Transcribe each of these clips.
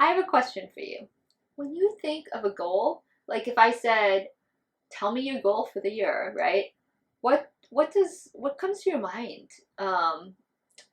I have a question for you. When you think of a goal, like if I said, "Tell me your goal for the year," right? What comes to your mind?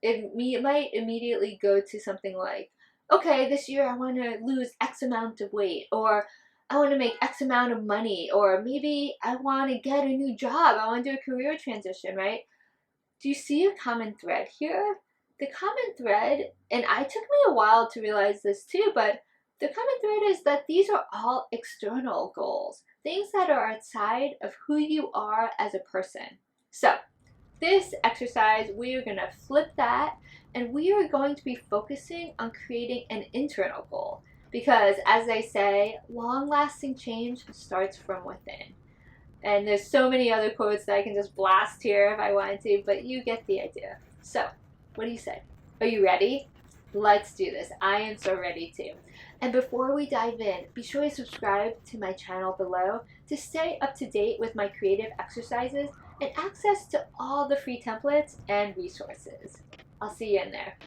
It might immediately go to something like, "Okay, this year I want to lose X amount of weight," or "I want to make X amount of money," or maybe "I want to get a new job. I want to do a career transition," right? Do you see a common thread here? The common thread, and I took me a while to realize this too, but the common thread is that these are all external goals, things that are outside of who you are as a person. So, this exercise, we are going to flip that and we are going to be focusing on creating an internal goal. Because, as they say, long lasting change starts from within. And there's so many other quotes that I can just blast here if I wanted to, but you get the idea. So, what do you say? Are you ready? Let's do this. I am so ready to. And before we dive in, be sure to subscribe to my channel below to stay up to date with my creative exercises and access to all the free templates and resources. I'll see you in there.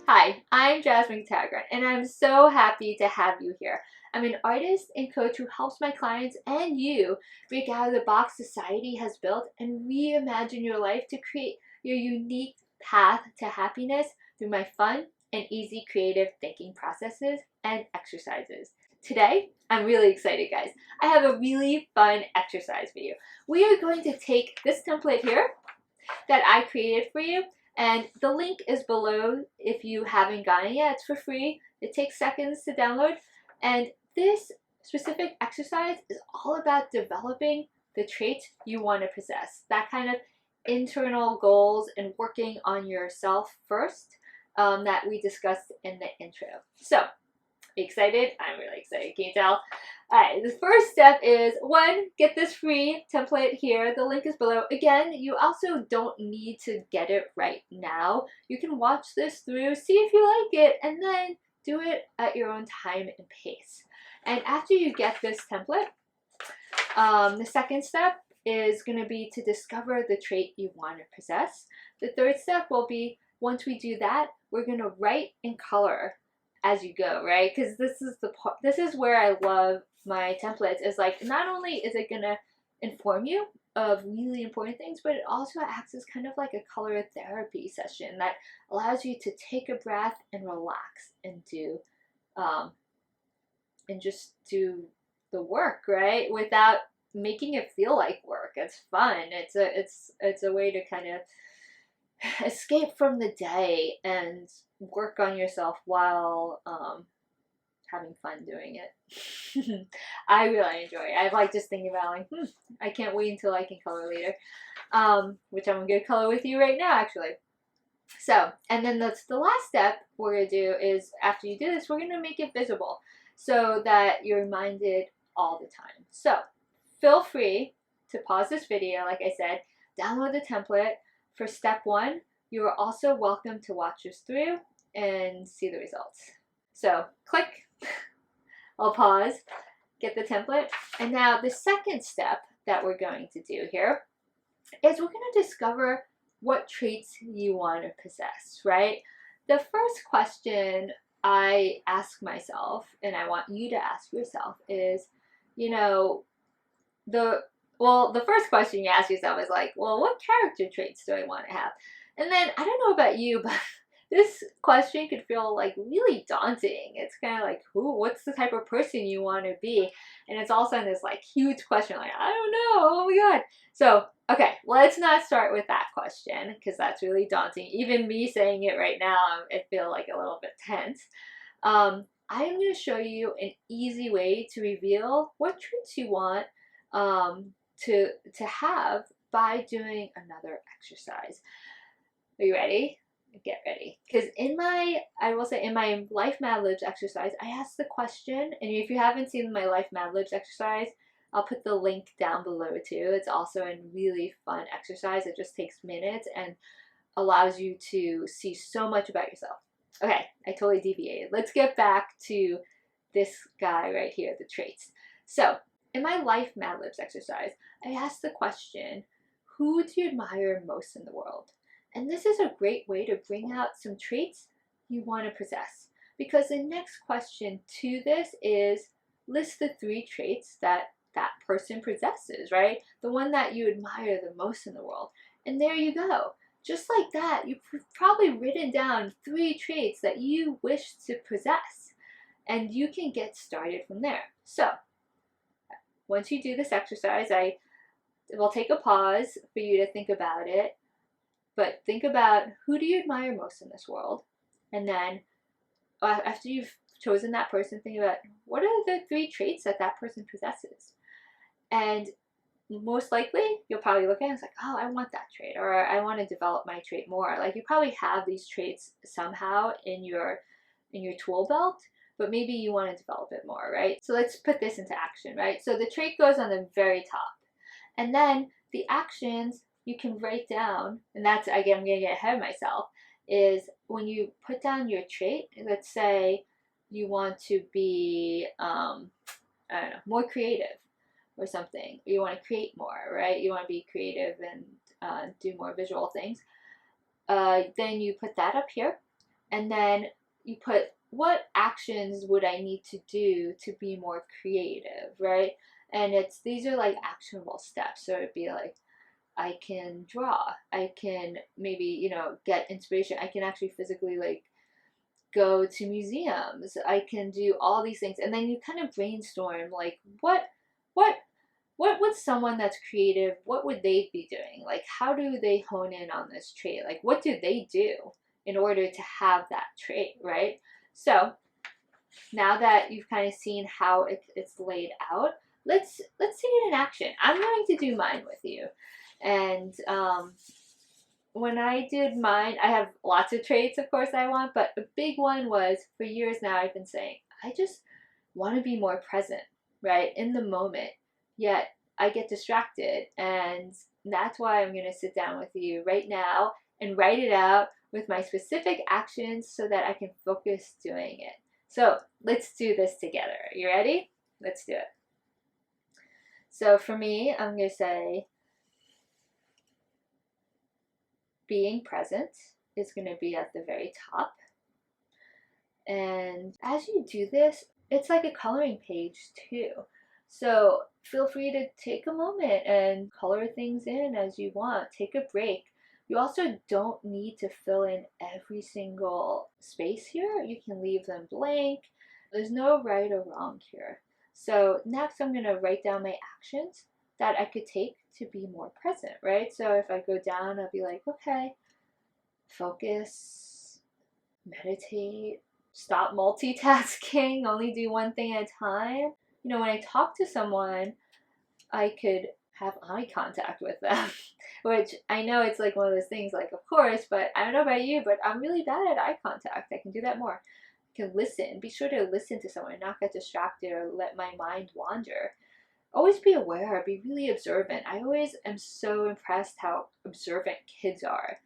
Hi, I'm Jazzkatat, and I'm so happy to have you here. I'm an artist and coach who helps my clients and you break out of the box society has built and reimagine your life to create your unique path to happiness through my fun and easy creative thinking processes and exercises. Today, I'm really excited, guys. I have a really fun exercise for you. We are going to take this template here that I created for you, and the link is below if you haven't gotten it yet. It's for free. It takes seconds to download. And this specific exercise is all about developing the traits you want to possess. That kind of internal goals and working on yourself first that we discussed in the intro. So, excited? I'm really excited. Can you tell? Alright, the first step is 1, get this free template here. The link is below. Again, you also don't need to get it right now. You can watch this through, see if you like it, and then do it at your own time and pace. And after you get this template, the second step is going to be to discover the trait you want to possess. The third step will be, once we do that, we're going to write in color as you go, right? Because this is where I love my templates. Is like, not only is it gonna inform you of really important things, but it also acts as kind of like a color therapy session that allows you to take a breath and relax and do and just do the work, right? Without making it feel like work. It's fun. It's a way to kind of escape from the day and work on yourself while having fun doing it. I really enjoy it. I like just thinking about like, I can't wait until I can color later, which I'm gonna color with you right now, actually. So, and then that's the last step we're gonna do is after you do this, we're gonna make it visible so that you're reminded all the time. So, feel free to pause this video, like I said, download the template. For step 1, you are also welcome to watch this through and see the results. So click, I'll pause, get the template. And now the second step that we're going to do here is we're going to discover what traits you want to possess, right? The first question I ask myself, and I want you to ask yourself is, the first question you ask yourself is like, well, what character traits do I want to have? And then, I don't know about you, but this question could feel like really daunting. It's kind of like, what's the type of person you want to be? And it's also this like huge question, like, I don't know, oh my God. So, okay, let's not start with that question because that's really daunting. Even me saying it right now, I feel like a little bit tense. I'm going to show you an easy way to reveal what traits you want to have by doing another exercise. Are you ready? Get ready. Because in my Life Mad Libs exercise, I asked the question, and if you haven't seen my Life Mad Libs exercise, I'll put the link down below too. It's also a really fun exercise. It just takes minutes and allows you to see so much about yourself. Okay, I totally deviated. Let's get back to this guy right here, the traits. So, in my Life Mad Libs exercise, I asked the question, who do you admire most in the world? And this is a great way to bring out some traits you want to possess. Because the next question to this is list the 3 traits that that person possesses, right? The one that you admire the most in the world. And there you go. Just like that, you've probably written down 3 traits that you wish to possess. And you can get started from there. So, once you do this exercise, I will take a pause for you to think about it. But think about, who do you admire most in this world? And then after you've chosen that person, think about, what are the 3 traits that that person possesses? And most likely, you'll probably look at it and it's like, oh, I want that trait, or I want to develop my trait more. Like, you probably have these traits somehow in your tool belt, but maybe you want to develop it more, right? So let's put this into action, right? So the trait goes on the very top. And then the actions you can write down, and that's, again, I'm going to get ahead of myself, is when you put down your trait, let's say you want to be, I don't know, more creative or something. You want to create more, right? You want to be creative and do more visual things. Then you put that up here, and then you put, what actions would I need to do to be more creative, right? And these are like actionable steps. So it'd be like, I can draw, I can maybe, you know, get inspiration, I can actually physically like go to museums, I can do all these things. And then you kind of brainstorm, like, what would someone that's creative, what would they be doing? Like, how do they hone in on this trait? Like, what do they do in order to have that trait, right? So now that you've kind of seen how it's laid out, let's see it in action. I'm going to do mine with you. And when I did mine, I have lots of traits, of course, I want, but a big one was, for years now, I've been saying, I just want to be more present, right, in the moment. Yet I get distracted, and that's why I'm going to sit down with you right now and write it out with my specific actions so that I can focus doing it. So let's do this together. You ready? Let's do it. So for me, I'm going to say, being present is going to be at the very top. And as you do this, it's like a coloring page too. So feel free to take a moment and color things in as you want. Take a break. You also don't need to fill in every single space here. You can leave them blank. There's no right or wrong here. So next, I'm going to write down my actions that I could take to be more present, right? So if I go down, I'll be like, okay, focus, meditate, stop multitasking, only do one thing at a time. You know, when I talk to someone, I could have eye contact with them, which I know it's like one of those things, like, of course, but I don't know about you, but I'm really bad at eye contact. I can do that more. I can listen. Be sure to listen to someone, not get distracted or let my mind wander. Always be aware, be really observant. I always am so impressed how observant kids are.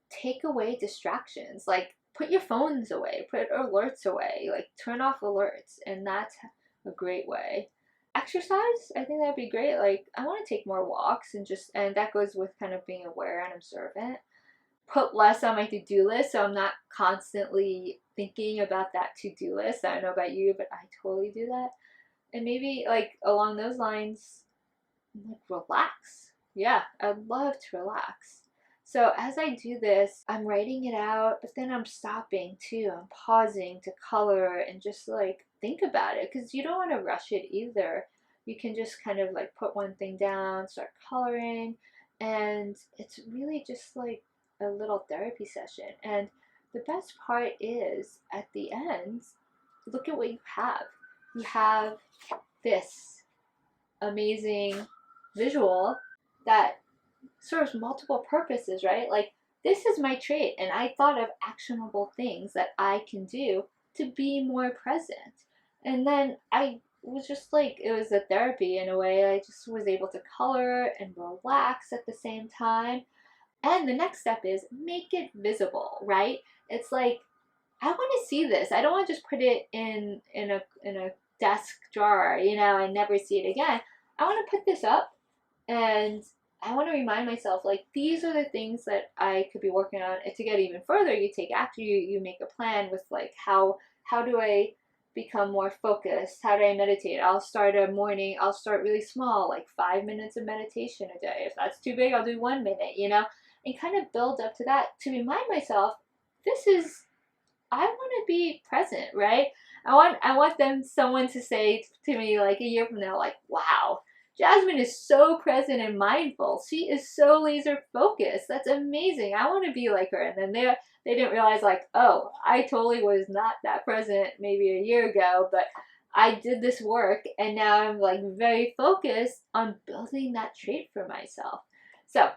Take away distractions, like put your phones away, put alerts away, like turn off alerts, and that's a great way. Exercise, I think that'd be great. Like, I want to take more walks, and that goes with kind of being aware and observant. Put less on my to-do list, so I'm not constantly thinking about that to-do list. I don't know about you, but I totally do that. And maybe like along those lines, like, relax. Yeah, I'd love to relax. So as I do this, I'm writing it out, but then I'm stopping too. I'm pausing to color and just like think about it, because you don't want to rush it either. You can just kind of like put one thing down, start coloring, and it's really just like a little therapy session. And the best part is, at the end, look at what you have. You have this amazing visual that serves multiple purposes, right? Like, this is my trait, and I thought of actionable things that I can do to be more present. And then I was just like, it was a therapy in a way. I just was able to color and relax at the same time. And the next step is make it visible, right? It's like, I want to see this. I don't want to just put it in a desk drawer, you know, and never see it again. I want to put this up And I want to remind myself, like, these are the things that I could be working on. And to get even further, you take action, you make a plan with like how do I become more focused? How do I meditate? I'll start I'll start really small, like 5 minutes of meditation a day. If that's too big, I'll do 1 minute, and kind of build up to that to remind myself, I want to be present, right? I want someone to say to me like a year from now, like, wow, Jasmine is so present and mindful. She is so laser focused. That's amazing. I want to be like her. And then they didn't realize, like, oh, I totally was not that present maybe a year ago, but I did this work and now I'm like very focused on building that trait for myself. So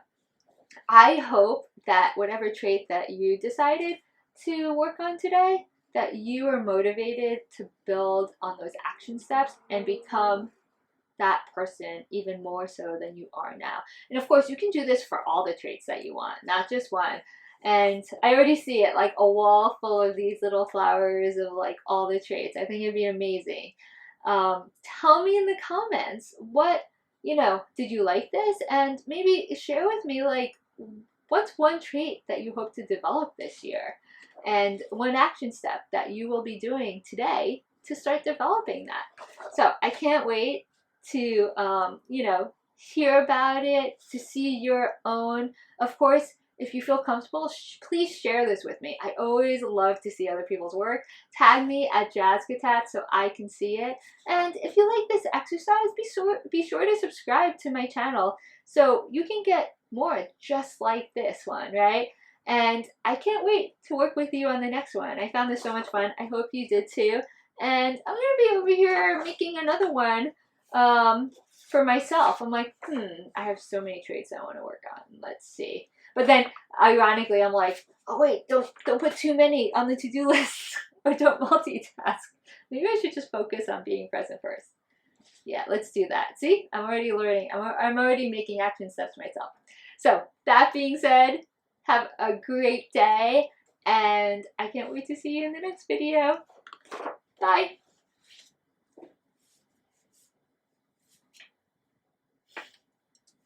I hope that whatever trait that you decided to work on today, that you are motivated to build on those action steps and become that person even more so than you are now. And of course, you can do this for all the traits that you want, not just one. And I already see it, like a wall full of these little flowers of like all the traits. I think it'd be amazing. Tell me in the comments did you like this? And maybe share with me, like, what's one trait that you hope to develop this year? And one action step that you will be doing today to start developing that. So I can't wait to, hear about it, to see your own. Of course, if you feel comfortable, please share this with me. I always love to see other people's work. Tag me at Jazzkatat so I can see it. And if you like this exercise, be sure to subscribe to my channel so you can get more just like this one, right? And I can't wait to work with you on the next one. I found this so much fun. I hope you did too. And I'm going to be over here making another one for myself. I'm like, I have so many traits I want to work on. Let's see. But then, ironically, I'm like, oh wait, don't put too many on the to-do list or don't multitask. Maybe I should just focus on being present first. Yeah, let's do that. See, I'm already learning. I'm already making action steps myself. So that being said, have a great day, and I can't wait to see you in the next video. Bye.